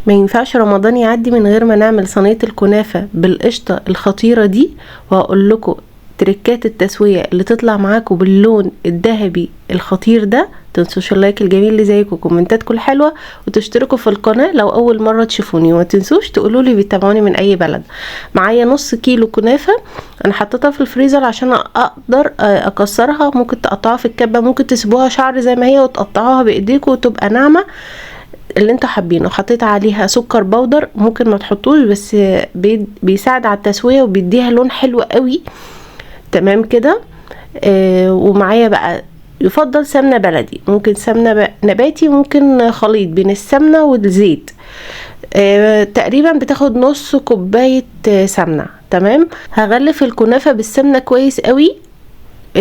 ما ينفعش رمضان يعدي من غير ما نعمل صينيه الكنافه بالقشطه الخطيره دي. وهقول لكم تركات التسويه اللي تطلع معاكم باللون الذهبي الخطير ده. تنسوش اللايك الجميل اللي زيكم وكومنتاتكم الحلوه، وتشتركوا في القناه لو اول مره تشوفوني، وما تنسوش تقولوا لي بتتابعوني من اي بلد. معايا نص كيلو كنافه انا حطيتها في الفريزر عشان اقدر اكسرها. ممكن تقطعوها في الكبه، ممكن تسيبوها شعر زي ما هي وتقطعوها بايديكم وتبقى ناعمه اللي انتوا حابينه. حطيت عليها سكر بودر، ممكن ما تحطوش بس بيساعد على التسويه وبيديها لون حلو قوي. تمام كده. ومعايا بقى يفضل سمنه بلدي، ممكن سمنه نباتي، ممكن خليط بين السمنه والزيت. تقريبا بتاخد نص كوبايه سمنه. تمام. هغلف الكنافه بالسمنه كويس قوي.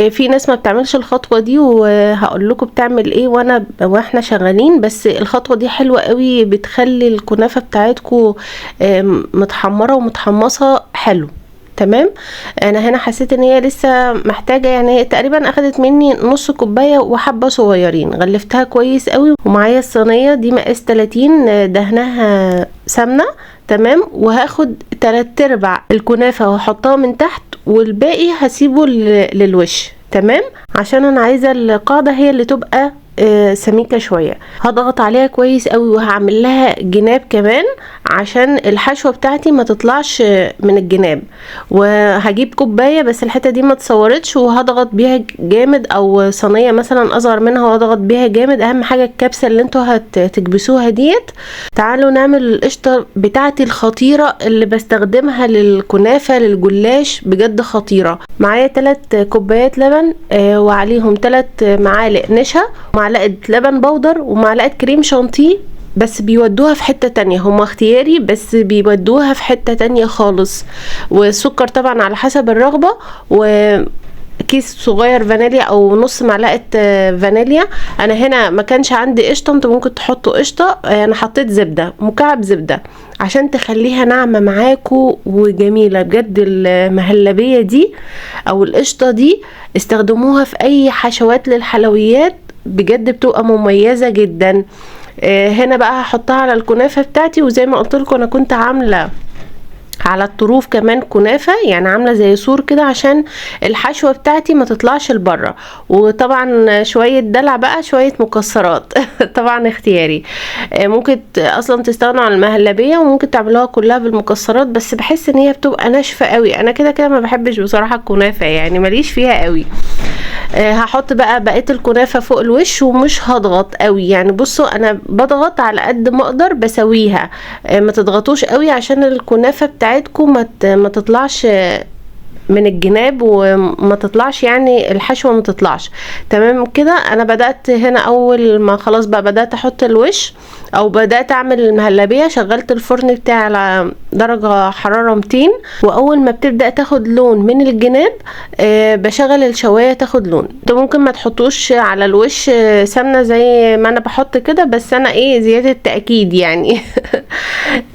في ناس ما بتعملش الخطوه دي، وهقول لكم بتعمل ايه واحنا شغالين. بس الخطوه دي حلوه قوي، بتخلي الكنافه بتاعتكم متحمره ومتحمصه حلو. تمام. انا هنا حسيت ان هي لسه محتاجه، يعني هي تقريبا اخدت مني نص كوبايه وحبه صغيرين. غلفتها كويس قوي. ومعايا الصينيه دي مقاس 30 دهنها سمنه. تمام. وهاخد 3/4 الكنافه واحطها من تحت، والباقي هسيبه للوش. تمام. عشان انا عايزه القاعده هي اللي تبقى سميكه شويه. هضغط عليها كويس قوي، وهعمل لها جناب كمان عشان الحشوه بتاعتي ما تطلعش من الجناب. وهجيب كوبايه بس الحته دي ما تصورتش، وهضغط بيها جامد، او صينيه مثلا اصغر منها وهضغط بيها جامد. اهم حاجه الكبسه اللي انتوا هتكبسوها ديت. تعالوا نعمل القشطه بتاعتي الخطيره اللي بستخدمها للكنافه للجلاش، بجد خطيره. معايا 3 كوبايات لبن وعليهم 3 معالق نشا، معلقه لبن بودر، ومعلقه كريم شانتيه. بس بيودوها في حتة تانية، هما اختياري بس بيودوها في حتة تانية خالص. والسكر طبعا على حسب الرغبة. وكيس صغير فانيليا او نص معلقة فانيليا. انا هنا ما كانش عندي قشطة، انتوا ممكن تحطوا قشطة. انا حطيت زبدة، مكعب زبدة، عشان تخليها ناعمة معاكو وجميلة بجد. المهلبية دي او القشطة دي استخدموها في اي حشوات للحلويات، بجد بتبقى مميزة جدا. هنا بقى هحطها على الكنافة بتاعتي. وزي ما قلت لكم انا كنت عاملة على الطروف كمان كنافة، يعني عاملة زي سور كده عشان الحشوة بتاعتي ما تطلعش لبره. وطبعا شوية دلع بقى، شوية مكسرات طبعا اختياري. ممكن اصلا تستغنوا عن المهلبية وممكن تعملوها كلها بالمكسرات، بس بحس ان هي بتبقى ناشفة قوي. انا كده كده ما بحبش بصراحة الكنافة، يعني ماليش فيها قوي. هحط بقى بقية الكنافة فوق الوش، ومش هضغط قوي. يعني بصوا انا بضغط على قد ما اقدر، بسويها. ما تضغطوش قوي عشان الكنافة بتاعتكم ما تطلعش من الجناب، وما تطلعش يعني الحشوة ما تطلعش. تمام كده. انا بدأت هنا اول ما خلاص بقى بدأت احط الوش، او بدأت اعمل المهلبية. شغلت الفرن بتاعي على درجة حرارة 200، واول ما بتبدأ تاخد لون من الجناب بشغل الشواية تاخد لون. انتوا ممكن ما تحطوش على الوش سمنة زي ما انا بحط كده، بس انا زيادة تأكيد يعني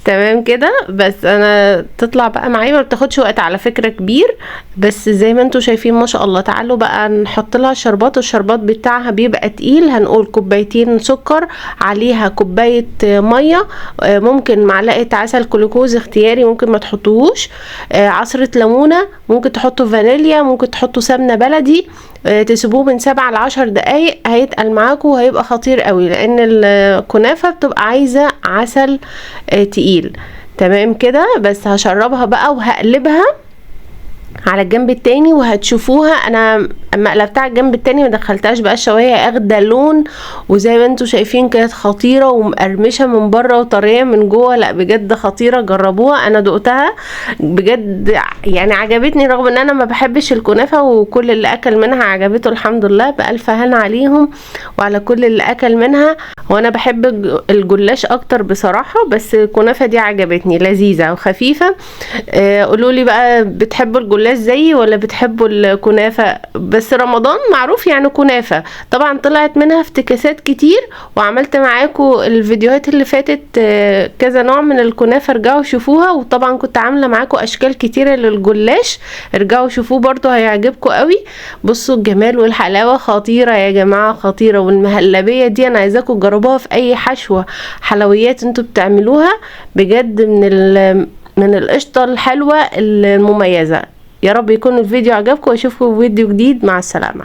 تمام كده. بس انا تطلع بقى معايا، ما بتاخدش وقت على فكرة كبير، بس زي ما انتوا شايفين ما شاء الله. تعالوا بقى نحط لها شربات. والشربات بتاعها بيبقى تقيل. هنقول 2 كوباية سكر، عليها 1 كوباية مية، ممكن معلقة عسل كلوكوز اختياري، ممكن ما تحطوهوش. عصرة ليمونة، ممكن تحطوا فانيليا، ممكن تحطوا سمنة بلدي. تسيبوه من 7 ل10 دقايق، هيتقل معاكم وهيبقى خطير قوي، لان الكنافة بتبقى عايزة عسل تقيل. تمام كده. بس هشربها بقى وهقلبها على الجنب التاني، وهتشوفوها. انا اما قلبتها على الجنب التاني ما دخلتهاش بقى الشوايه، اخده لون، وزي ما انتوا شايفين كانت خطيره ومقرمشه من بره وطريه من جوه. لا بجد خطيره، جربوها. انا دقتها بجد يعني عجبتني، رغم ان انا ما بحبش الكنافه، وكل اللي اكل منها عجبته الحمد لله. بألف هنا عليهم وعلى كل اللي اكل منها. وانا بحب الجلاش اكتر بصراحه، بس الكنافه دي عجبتني، لذيذه وخفيفه. قولوا لي بقى بتحبوا الجلاش الجلاش زيي ولا بتحبوا الكنافة؟ بس رمضان معروف يعني كنافة. طبعا طلعت منها افتكاسات كتير، وعملت معاكم الفيديوهات اللي فاتت كذا نوع من الكنافة، ارجعوا شوفوها. وطبعا كنت عاملة معاكم اشكال كتيرة للجلاش، ارجعوا شوفوه برضو هيعجبكم قوي. بصوا الجمال والحلاوة خطيرة يا جماعة، خطيرة. والمهلبية دي انا عايزاكم تجربوها في اي حشوة حلويات انتوا بتعملوها، بجد من القشطة الحلوة المميزة. يا رب يكون الفيديو عجبكم، واشوفكم في فيديو جديد. مع السلامة.